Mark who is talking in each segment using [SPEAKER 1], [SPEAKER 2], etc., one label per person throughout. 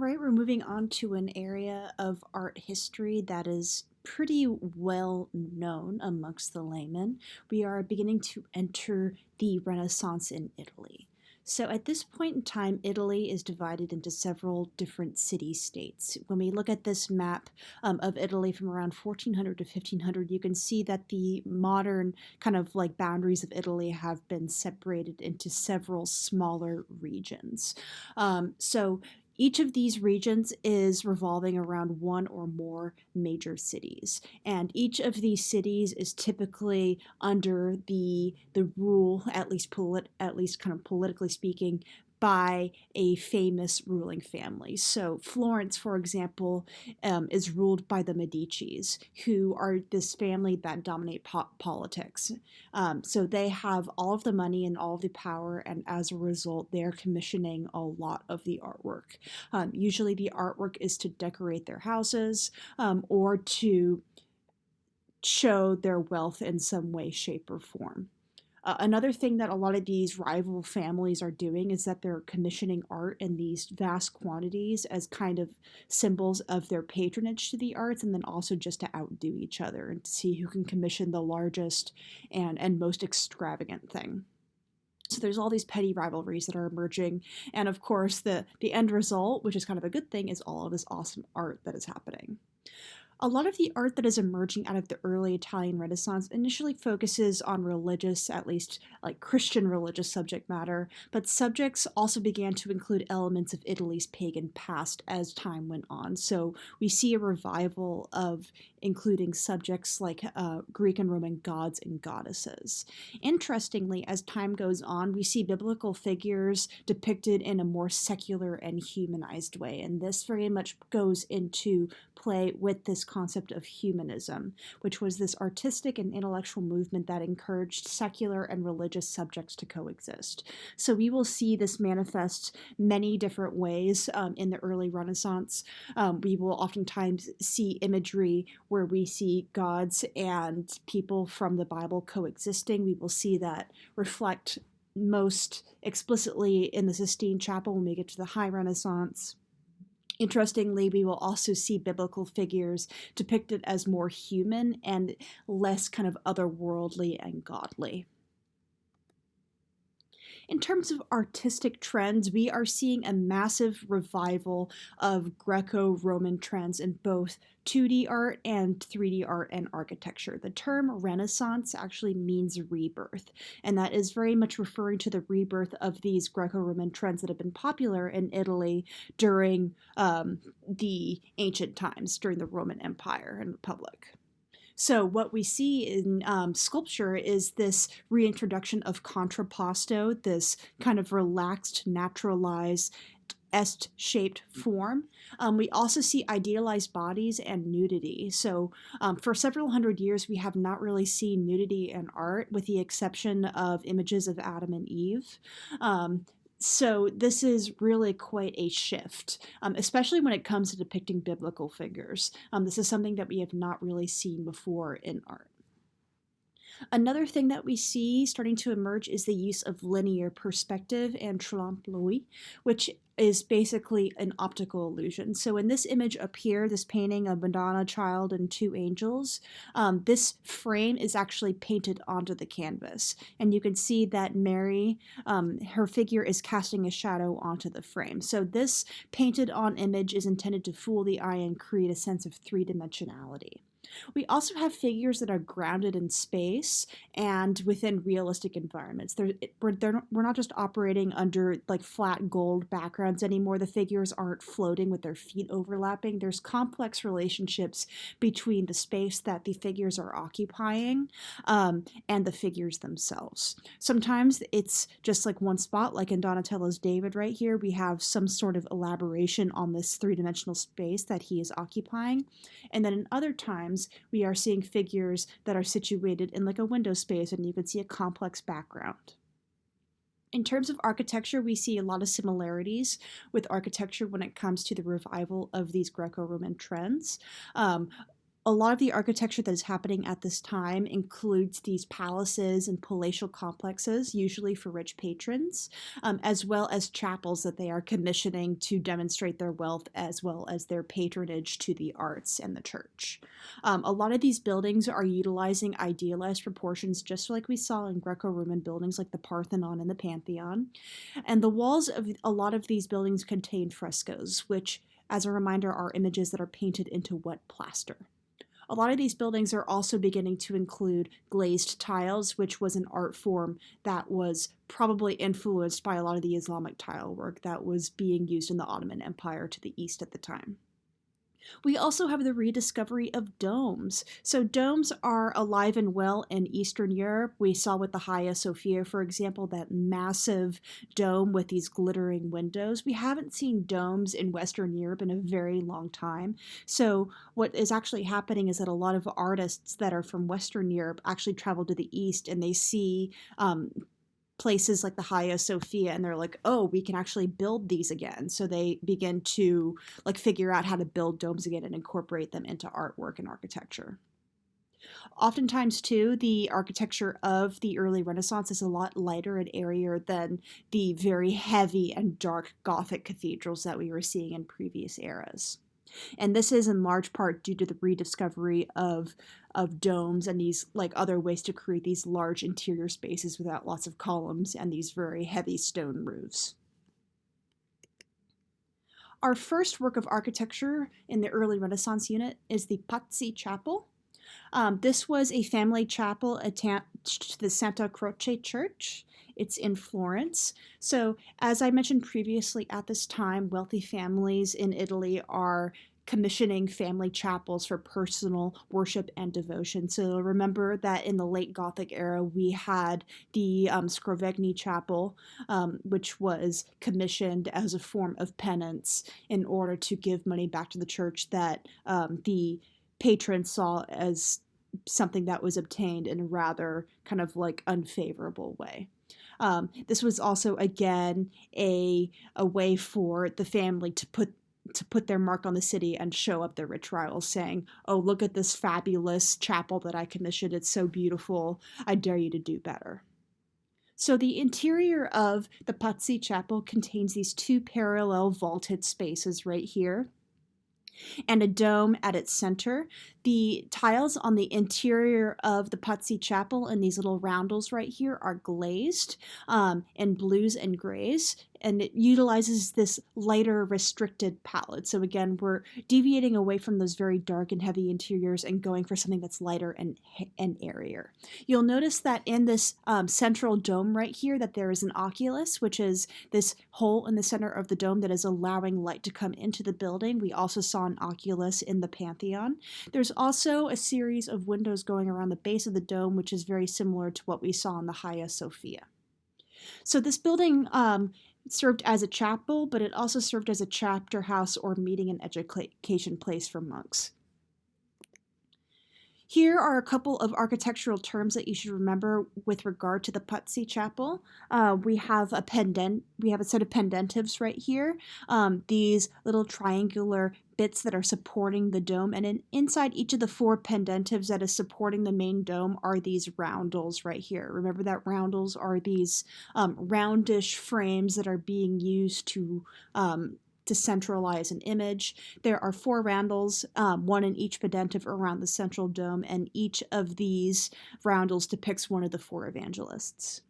[SPEAKER 1] right, we're moving on to an area of art history that is pretty well known amongst the laymen. We are beginning to enter the Renaissance in Italy. So at this point in time, Italy is divided into several different city-states. When we look at this map of Italy from around 1400 to 1500, you can see that the modern kind of like boundaries of Italy have been separated into several smaller regions. So each of these regions is revolving around one or more major cities, and each of these cities is typically under the rule, at least kind of politically speaking, by a famous ruling family. So Florence, for example, is ruled by the Medicis, who are this family that dominate politics. So they have all of the money and all of the power, and as a result, they're commissioning a lot of the artwork. Usually the artwork is to decorate their houses or to show their wealth in some way, shape, or form. Another thing that a lot of these rival families are doing is that they're commissioning art in these vast quantities as kind of symbols of their patronage to the arts, and then also just to outdo each other and to see who can commission the largest and most extravagant thing. So there's all these petty rivalries that are emerging, and of course the end result, which is kind of a good thing, is all of this awesome art that is happening. A lot of the art that is emerging out of the early Italian Renaissance initially focuses on religious, at least like Christian religious subject matter, but subjects also began to include elements of Italy's pagan past as time went on. So we see a revival of including subjects like Greek and Roman gods and goddesses. Interestingly, as time goes on, we see biblical figures depicted in a more secular and humanized way, and this very much goes into play with this concept of humanism, which was this artistic and intellectual movement that encouraged secular and religious subjects to coexist. So we will see this manifest many different ways in the early Renaissance. We will oftentimes see imagery where we see gods and people from the Bible coexisting. We will see that reflect most explicitly in the Sistine Chapel when we get to the High Renaissance. Interestingly, we will also see biblical figures depicted as more human and less kind of otherworldly and godly. In terms of artistic trends, we are seeing a massive revival of Greco-Roman trends in both 2D art and 3D art and architecture. The term Renaissance actually means rebirth, and that is very much referring to the rebirth of these Greco-Roman trends that have been popular in Italy during the ancient times, during the Roman Empire and Republic. So what we see in sculpture is this reintroduction of contrapposto, this kind of relaxed, naturalized, S-shaped form. We also see idealized bodies and nudity. So for several hundred years, we have not really seen nudity in art, with the exception of images of Adam and Eve. So this is really quite a shift, especially when it comes to depicting biblical figures. This is something that we have not really seen before in art. Another thing that we see starting to emerge is the use of linear perspective and trompe-l'oeil, which is basically an optical illusion. So in this image up here, this painting of Madonna, child, and two angels, this frame is actually painted onto the canvas. And you can see that Mary, her figure is casting a shadow onto the frame. So this painted on image is intended to fool the eye and create a sense of three-dimensionality. We also have figures that are grounded in space and within realistic environments. We're not just operating under like flat gold backgrounds anymore. The figures aren't floating with their feet overlapping. There's complex relationships between the space that the figures are occupying and the figures themselves. Sometimes it's just like one spot, like in Donatello's David right here. We have some sort of elaboration on this three-dimensional space that he is occupying. And then in other times, we are seeing figures that are situated in like a window space, and you can see a complex background. In terms of architecture, we see a lot of similarities with architecture when it comes to the revival of these Greco-Roman trends. A lot of the architecture that is happening at this time includes these palaces and palatial complexes, usually for rich patrons, as well as chapels that they are commissioning to demonstrate their wealth as well as their patronage to the arts and the church. A lot of these buildings are utilizing idealized proportions, just like we saw in Greco-Roman buildings like the Parthenon and the Pantheon. And the walls of a lot of these buildings contain frescoes, which, as a reminder, are images that are painted into wet plaster. A lot of these buildings are also beginning to include glazed tiles, which was an art form that was probably influenced by a lot of the Islamic tile work that was being used in the Ottoman Empire to the east at the time. We also have the rediscovery of domes. So domes are alive and well in Eastern Europe. We saw with the Hagia Sophia, for example, that massive dome with these glittering windows. We haven't seen domes in Western Europe in a very long time. So what is actually happening is that a lot of artists that are from Western Europe actually travel to the East, and they see places like the Hagia Sophia, and they're like, oh, we can actually build these again. So they begin to figure out how to build domes again and incorporate them into artwork and architecture. Oftentimes, too, the architecture of the early Renaissance is a lot lighter and airier than the very heavy and dark Gothic cathedrals that we were seeing in previous eras. And this is in large part due to the rediscovery of domes and these other ways to create these large interior spaces without lots of columns and these very heavy stone roofs. Our first work of architecture in the early Renaissance unit is the Pazzi Chapel. This was a family chapel attached to the Santa Croce Church. It's in Florence. So, as I mentioned previously, at this time, wealthy families in Italy are commissioning family chapels for personal worship and devotion. So remember that in the late Gothic era, we had the Scrovegni Chapel, which was commissioned as a form of penance in order to give money back to the church that the patrons saw as something that was obtained in a rather kind of unfavorable way. This was also, again, a way for the family to put their mark on the city and show up their rich rivals, saying, oh, look at this fabulous chapel that I commissioned. It's so beautiful. I dare you to do better. So the interior of the Pazzi Chapel contains these two parallel vaulted spaces right here, and a dome at its center. The tiles on the interior of the Pazzi Chapel and these little roundels right here are glazed in blues and grays, and it utilizes this lighter restricted palette. So again, we're deviating away from those very dark and heavy interiors and going for something that's lighter and airier. You'll notice that in this central dome right here that there is an oculus, which is this hole in the center of the dome that is allowing light to come into the building. We also saw an oculus in the Pantheon. There's also a series of windows going around the base of the dome, which is very similar to what we saw in the Hagia Sophia. So this building served as a chapel, but it also served as a chapter house or meeting and education place for monks. Here are a couple of architectural terms that you should remember with regard to the Pazzi Chapel. We have a set of pendentives right here. These little triangular bits that are supporting the dome, and inside each of the four pendentives that is supporting the main dome are these roundels right here. Remember that roundels are these roundish frames that are being used to centralize an image. There are four roundels, one in each pendentive around the central dome, and each of these roundels depicts one of the four evangelists.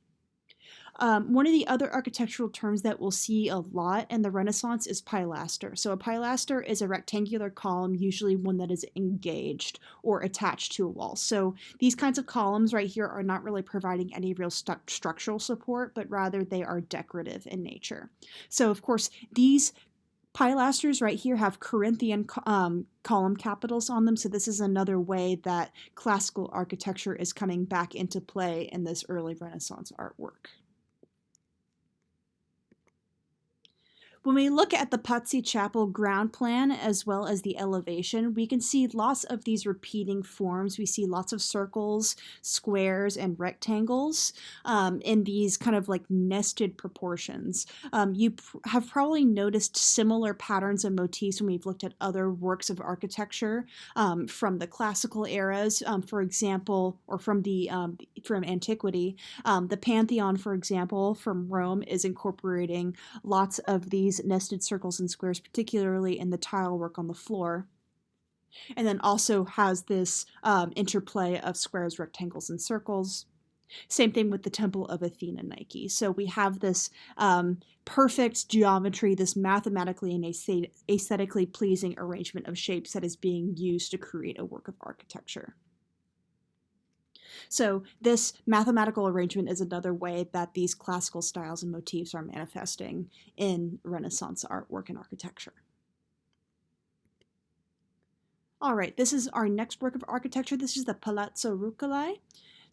[SPEAKER 1] One of the other architectural terms that we'll see a lot in the Renaissance is pilaster. So a pilaster is a rectangular column, usually one that is engaged or attached to a wall. So these kinds of columns right here are not really providing any real structural support, but rather they are decorative in nature. So of course, these pilasters right here have Corinthian column capitals on them, so this is another way that classical architecture is coming back into play in this early Renaissance artwork. When we look at the Pazzi Chapel ground plan as well as the elevation, we can see lots of these repeating forms. We see lots of circles, squares, and rectangles in these kind of like nested proportions. You have probably noticed similar patterns and motifs when we've looked at other works of architecture from the classical eras, for example, or from antiquity. The Pantheon, for example, from Rome is incorporating lots of these nested circles and squares, particularly in the tile work on the floor. And then also has this interplay of squares, rectangles, and circles. Same thing with the Temple of Athena Nike. So we have this perfect geometry, this mathematically and aesthetically pleasing arrangement of shapes that is being used to create a work of architecture. So this mathematical arrangement is another way that these classical styles and motifs are manifesting in Renaissance artwork and architecture. All right, this is our next work of architecture. This is the Palazzo Rucellai.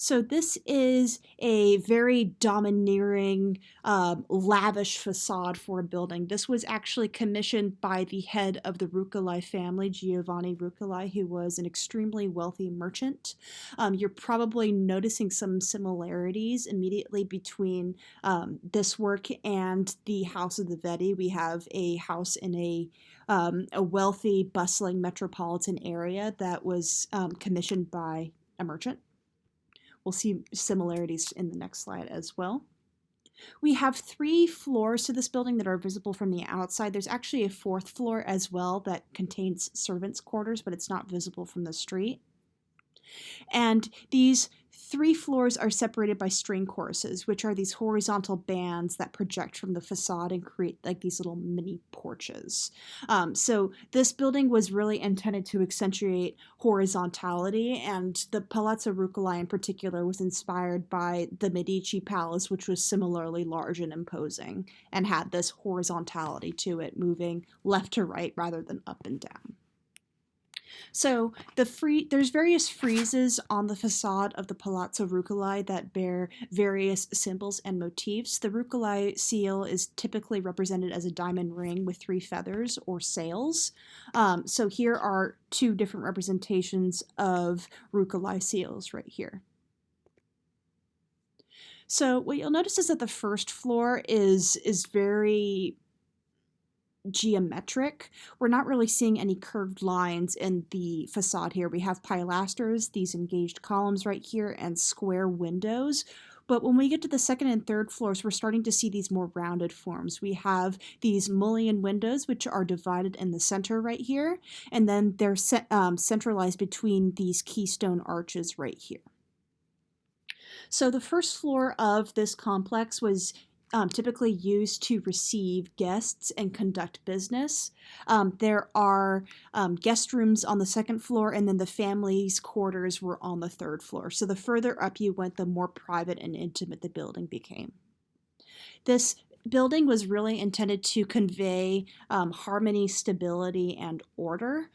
[SPEAKER 1] So this is a very domineering, lavish facade for a building. This was actually commissioned by the head of the Rucellai family, Giovanni Rucellai, who was an extremely wealthy merchant. You're probably noticing some similarities immediately between this work and the House of the Vedi. We have a house in a wealthy, bustling metropolitan area that was commissioned by a merchant. We'll see similarities in the next slide as well. We have 3 floors to this building that are visible from the outside. There's actually a 4th floor as well that contains servants' quarters, but it's not visible from the street. And these 3 floors are separated by string courses, which are these horizontal bands that project from the facade and create like these little mini porches. So this building was really intended to accentuate horizontality, and the Palazzo Rucellai in particular was inspired by the Medici palace, which was similarly large and imposing and had this horizontality to it, moving left to right rather than up and down. So there's various friezes on the facade of the Palazzo Rucellai that bear various symbols and motifs. The Rucellai seal is typically represented as a diamond ring with 3 feathers or sails. So here are 2 different representations of Rucellai seals right here. So what you'll notice is that the first floor is very geometric. We're not really seeing any curved lines in the facade here. We have pilasters, these engaged columns right here, and square windows. But when we get to the 2nd and 3rd floors, we're starting to see these more rounded forms. We have these mullion windows, which are divided in the center right here, and then they're centralized between these keystone arches right here. So the first floor of this complex was typically used to receive guests and conduct business. There are guest rooms on the 2nd floor, and then the family's quarters were on the 3rd floor. So the further up you went, the more private and intimate the building became. This building was really intended to convey harmony, stability, and order.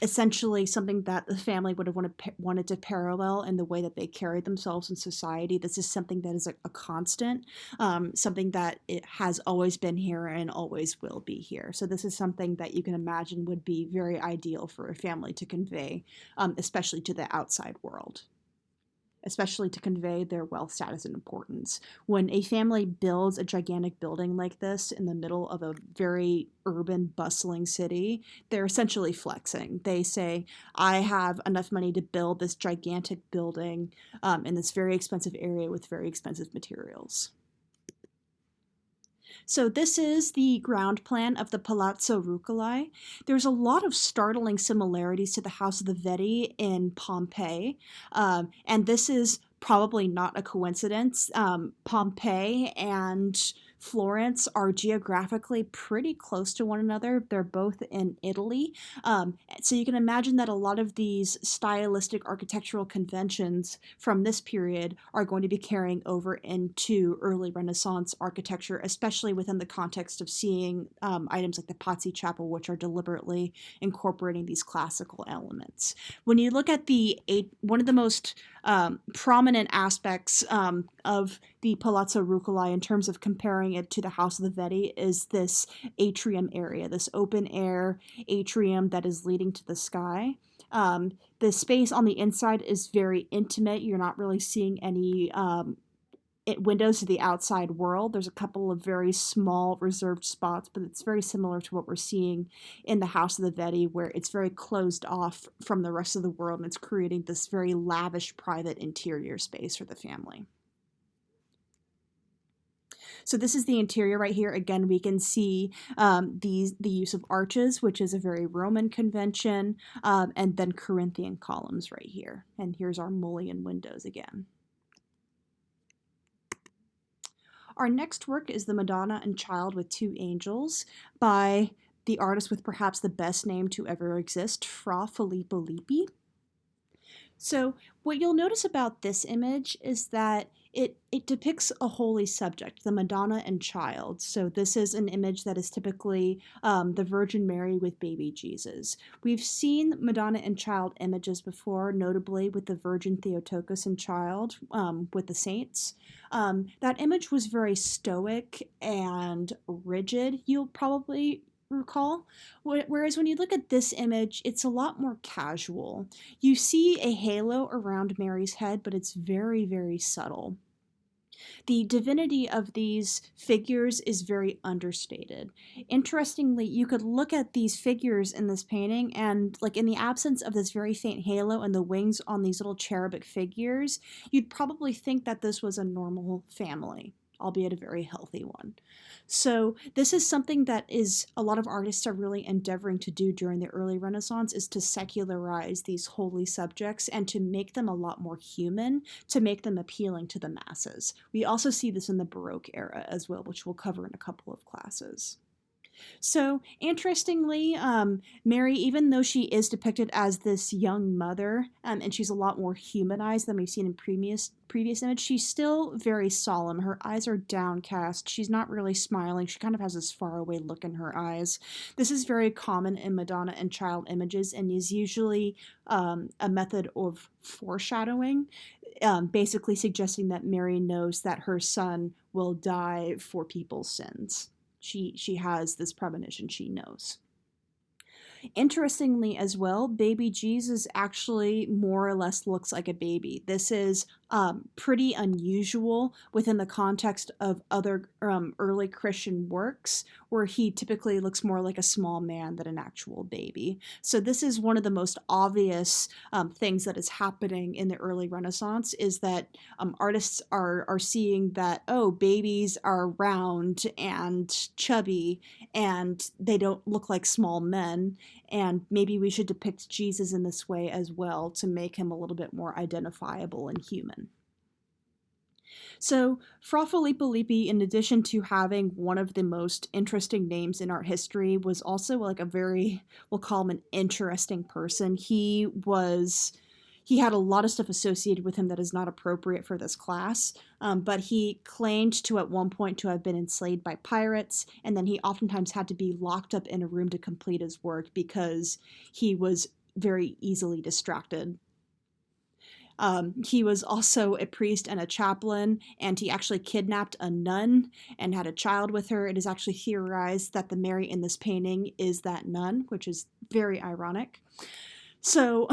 [SPEAKER 1] Essentially something that the family would have wanted to parallel in the way that they carried themselves in society. This is something that is a constant, something that it has always been here and always will be here. So this is something that you can imagine would be very ideal for a family to convey, especially to the outside world, especially to convey their wealth, status, and importance. When a family builds a gigantic building like this in the middle of a very urban, bustling city, they're essentially flexing. They say, I have enough money to build this gigantic building in this very expensive area with very expensive materials. So this is the ground plan of the Palazzo Rucellai. There's a lot of startling similarities to the House of the Vedi in Pompeii, and this is probably not a coincidence. Pompeii and Florence are geographically pretty close to one another. They're both in Italy. So you can imagine that a lot of these stylistic architectural conventions from this period are going to be carrying over into early Renaissance architecture, especially within the context of seeing items like the Pazzi Chapel, which are deliberately incorporating these classical elements. When you look at one of the most prominent aspects of the Palazzo Rucellai in terms of comparing it to the House of the Vedi is this atrium area, this open air atrium that is leading to the sky. The space on the inside is very intimate. You're not really seeing any windows to the outside world. There's a couple of very small reserved spots, but it's very similar to what we're seeing in the House of the Vedi, where it's very closed off from the rest of the world, and it's creating this very lavish private interior space for the family. So this is the interior right here. Again, we can see the use of arches, which is a very Roman convention, and then Corinthian columns right here. And here's our mullion windows again. Our next work is the Madonna and Child with Two Angels by the artist with perhaps the best name to ever exist, Fra Filippo Lippi. So what you'll notice about this image is that it depicts a holy subject, the Madonna and Child. So this is an image that is typically the Virgin Mary with baby Jesus. We've seen Madonna and Child images before, notably with the Virgin Theotokos and Child with the saints. That image was very stoic and rigid, you'll probably recall. Whereas when you look at this image, it's a lot more casual. You see a halo around Mary's head, but it's very, very subtle. The divinity of these figures is very understated. Interestingly, you could look at these figures in this painting and, like, in the absence of this very faint halo and the wings on these little cherubic figures, you'd probably think that this was a normal family, albeit a very healthy one. So this is something that is a lot of artists are really endeavoring to do during the early Renaissance, is to secularize these holy subjects and to make them a lot more human, to make them appealing to the masses. We also see this in the Baroque era as well, which we'll cover in a couple of classes. So interestingly, Mary, even though she is depicted as this young mother, and she's a lot more humanized than we've seen in previous image, she's still very solemn. Her eyes are downcast. She's not really smiling. She kind of has this faraway look in her eyes. This is very common in Madonna and Child images and is usually a method of foreshadowing, basically suggesting that Mary knows that her son will die for people's sins. She has this premonition, she knows. Interestingly as well, baby Jesus actually more or less looks like a baby. This is pretty unusual within the context of other early Christian works, where he typically looks more like a small man than an actual baby. So this is one of the most obvious things that is happening in the early Renaissance, is that artists are seeing that, oh, babies are round and chubby and they don't look like small men, and maybe we should depict Jesus in this way as well to make him a little bit more identifiable and human. So Fra Filippo Lippi, in addition to having one of the most interesting names in art history, was also like a very, we'll call him an interesting person. He had a lot of stuff associated with him that is not appropriate for this class, but he claimed to at one point to have been enslaved by pirates, and then he oftentimes had to be locked up in a room to complete his work because he was very easily distracted. He was also a priest and a chaplain, and he actually kidnapped a nun and had a child with her. It is actually theorized that the Mary in this painting is that nun, which is very ironic. So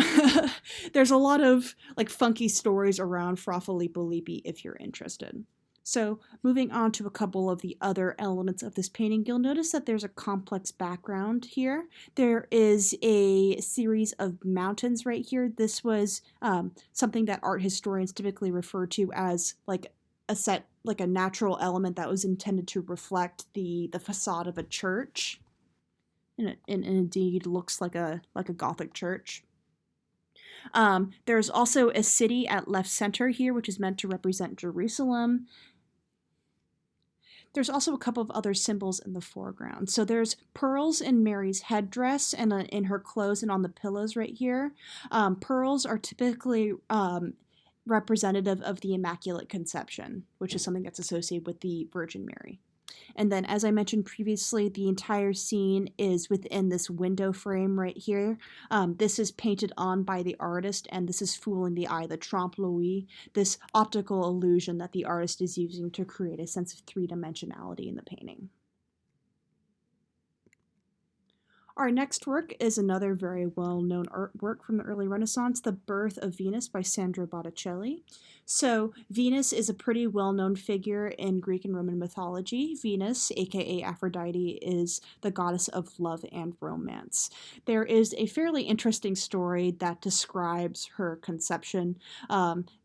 [SPEAKER 1] there's a lot of like funky stories around Fra Filippo Lippi if you're interested. So moving on to a couple of the other elements of this painting, you'll notice that there's a complex background here. There is a series of mountains right here. This was something that art historians typically refer to as like a natural element that was intended to reflect the facade of a church. And indeed looks like a Gothic church. There's also a city at left center here, which is meant to represent Jerusalem. There's also a couple of other symbols in the foreground. So there's pearls in Mary's headdress and in her clothes and on the pillows right here. Pearls are typically representative of the Immaculate Conception, which is something that's associated with the Virgin Mary. And then, as I mentioned previously, the entire scene is within this window frame right here. This is painted on by the artist, and this is fooling the eye, the trompe-l'oeil, this optical illusion that the artist is using to create a sense of three-dimensionality in the painting. Our next work is another very well-known artwork from the early Renaissance, The Birth of Venus by Sandro Botticelli. So Venus is a pretty well-known figure in Greek and Roman mythology. Venus, aka Aphrodite, is the goddess of love and romance. There is a fairly interesting story that describes her conception.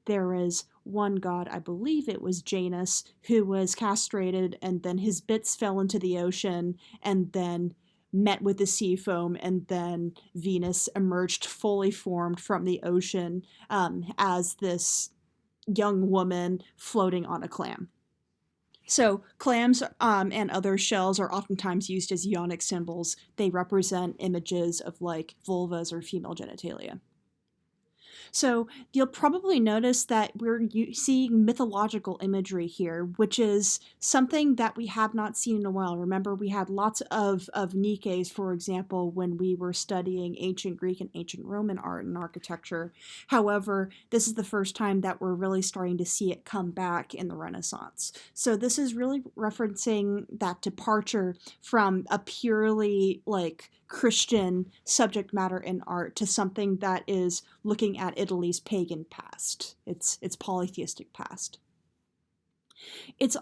[SPEAKER 1] There is one god, I believe it was Janus, who was castrated, and then his bits fell into the ocean, and then met with the sea foam, and then Venus emerged fully formed from the ocean as this young woman floating on a clam. So clams and other shells are oftentimes used as ionic symbols. They represent images of like vulvas or female genitalia. So you'll probably notice that we're seeing mythological imagery here, which is something that we have not seen in a while. Remember, we had lots of Nikes, for example, when we were studying ancient Greek and ancient Roman art and architecture. However, this is the first time that we're really starting to see it come back in the Renaissance. So this is really referencing that departure from a purely like Christian subject matter in art to something that is looking at Italy's pagan past, its polytheistic past. It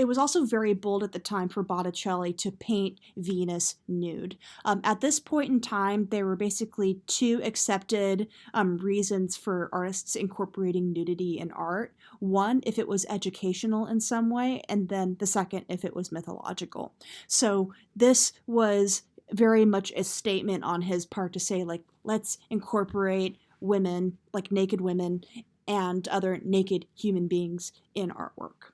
[SPEAKER 1] was also very bold at the time for Botticelli to paint Venus nude. At this point in time, there were basically two accepted reasons for artists incorporating nudity in art. One, if it was educational in some way, and then the second, if it was mythological. So this was very much a statement on his part to say, like, let's incorporate women, like naked women, and other naked human beings in artwork.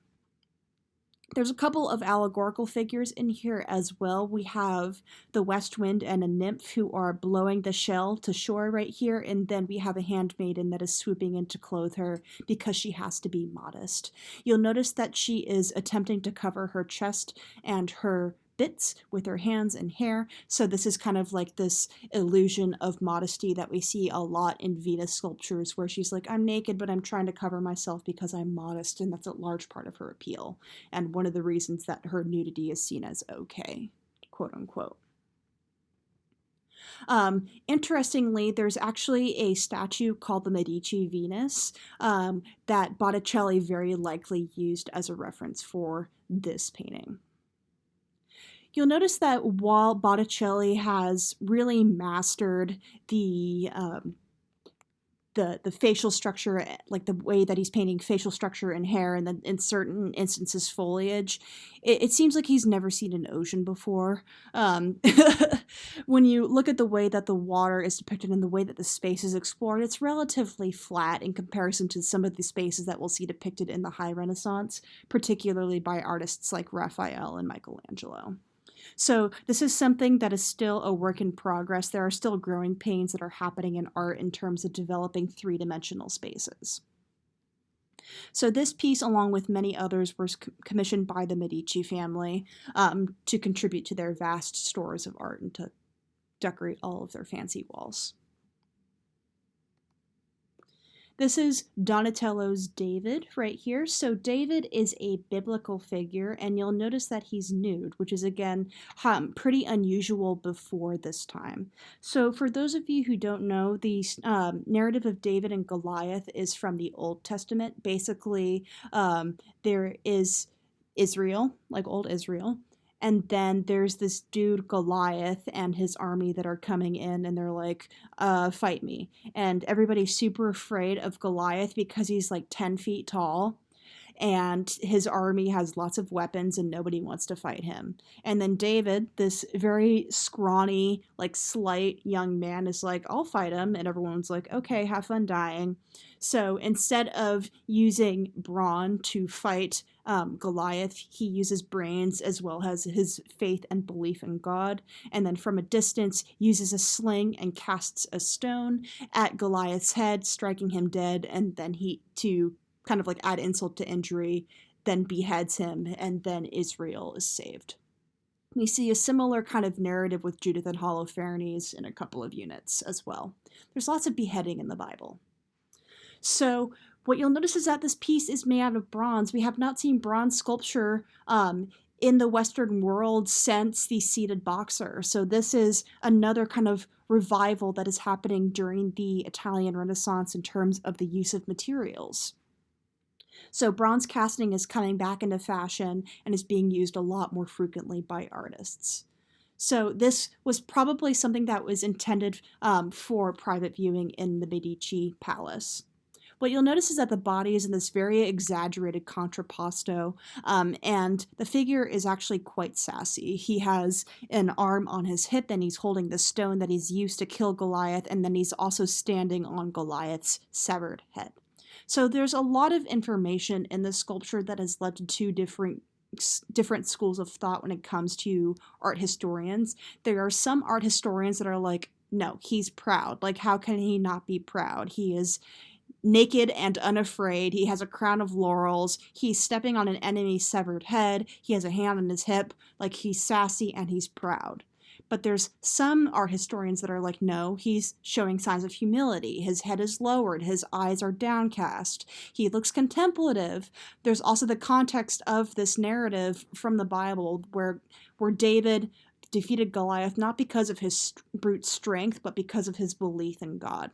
[SPEAKER 1] There's a couple of allegorical figures in here as well. We have the west wind and a nymph who are blowing the shell to shore right here, and then we have a handmaiden that is swooping in to clothe her because she has to be modest. You'll notice that she is attempting to cover her chest and her bits with her hands and hair. So this is kind of like this illusion of modesty that we see a lot in Venus sculptures, where she's like, I'm naked, but I'm trying to cover myself because I'm modest, and that's a large part of her appeal, and one of the reasons that her nudity is seen as okay, quote unquote. Interestingly, there's actually a statue called the Medici Venus that Botticelli very likely used as a reference for this painting. You'll notice that while Botticelli has really mastered the facial structure, like the way that he's painting facial structure and hair, and then in certain instances foliage, it seems like he's never seen an ocean before. When you look at the way that the water is depicted and the way that the space is explored, it's relatively flat in comparison to some of the spaces that we'll see depicted in the High Renaissance, particularly by artists like Raphael and Michelangelo. So this is something that is still a work in progress. There are still growing pains that are happening in art in terms of developing three-dimensional spaces. So this piece, along with many others, was commissioned by the Medici family to contribute to their vast stores of art and to decorate all of their fancy walls. This is Donatello's David right here. So David is a biblical figure, and you'll notice that he's nude, which is, again, pretty unusual before this time. So for those of you who don't know, the narrative of David and Goliath is from the Old Testament. Basically, there is Israel, like old Israel, and then there's this dude Goliath and his army that are coming in, and they're like, fight me. And everybody's super afraid of Goliath because he's like 10 feet tall, and his army has lots of weapons, and nobody wants to fight him. And then David, this very scrawny, like slight young man, is like, I'll fight him. And everyone's like, okay, have fun dying. So instead of using brawn to fight Goliath, he uses brains as well as his faith and belief in God, and then from a distance uses a sling and casts a stone at Goliath's head, striking him dead, and then to kind of like add insult to injury, then beheads him, and then Israel is saved. We see a similar kind of narrative with Judith and Holofernes in a couple of units as well. There's lots of beheading in the Bible. So what you'll notice is that this piece is made out of bronze. We have not seen bronze sculpture in the Western world since the seated boxer. So this is another kind of revival that is happening during the Italian Renaissance in terms of the use of materials. So bronze casting is coming back into fashion and is being used a lot more frequently by artists. So this was probably something that was intended for private viewing in the Medici palace. What you'll notice is that the body is in this very exaggerated contrapposto, and the figure is actually quite sassy. He has an arm on his hip, and he's holding the stone that he's used to kill Goliath, and then he's also standing on Goliath's severed head. So there's a lot of information in this sculpture that has led to two different schools of thought when it comes to art historians. There are some art historians that are like, no, he's proud. Like, how can he not be proud? He is naked and unafraid. He has a crown of laurels. He's stepping on an enemy's severed head. He has a hand on his hip. Like, he's sassy and he's proud. But there's some art historians that are like, no, he's showing signs of humility. His head is lowered. His eyes are downcast. He looks contemplative. There's also the context of this narrative from the Bible where David defeated Goliath not because of his brute strength, but because of his belief in God.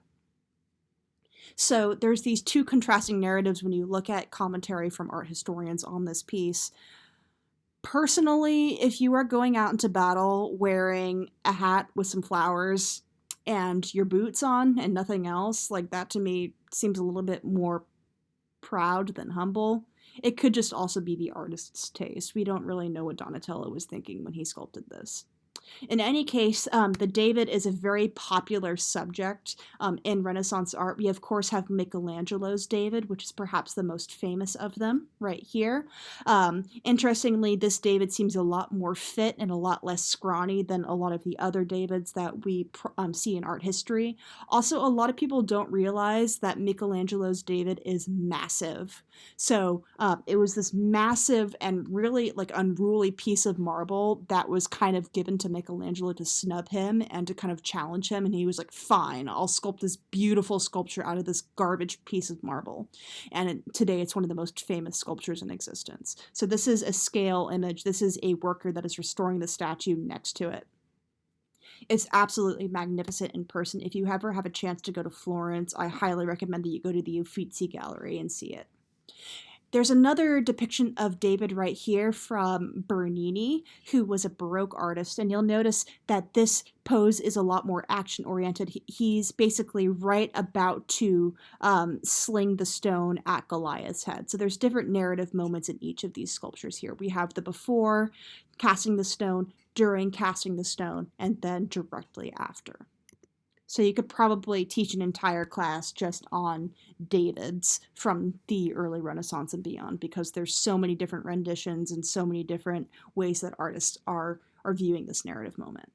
[SPEAKER 1] So there's these two contrasting narratives when you look at commentary from art historians on this piece. Personally, if you are going out into battle wearing a hat with some flowers and your boots on and nothing else, like that to me seems a little bit more proud than humble. It could just also be the artist's taste. We don't really know what Donatello was thinking when he sculpted this. In any case, the David is a very popular subject in Renaissance art. We, of course, have Michelangelo's David, which is perhaps the most famous of them right here. Interestingly, this David seems a lot more fit and a lot less scrawny than a lot of the other Davids that we see in art history. Also, a lot of people don't realize that Michelangelo's David is massive. So it was this massive and really like unruly piece of marble that was kind of given to Michelangelo to snub him and to kind of challenge him, and he was like, fine, I'll sculpt this beautiful sculpture out of this garbage piece of marble. And today it's one of the most famous sculptures in existence. So this is a scale image. This is a worker that is restoring the statue next to it. It's absolutely magnificent in person. If you ever have a chance to go to Florence, I highly recommend that you go to the Uffizi gallery and see it. There's another depiction of David right here from Bernini, who was a Baroque artist, and you'll notice that this pose is a lot more action-oriented. He's basically right about to sling the stone at Goliath's head. So there's different narrative moments in each of these sculptures here. We have the before casting the stone, during casting the stone, and then directly after. So you could probably teach an entire class just on Davids from the early Renaissance and beyond, because there's so many different renditions and so many different ways that artists are viewing this narrative moment.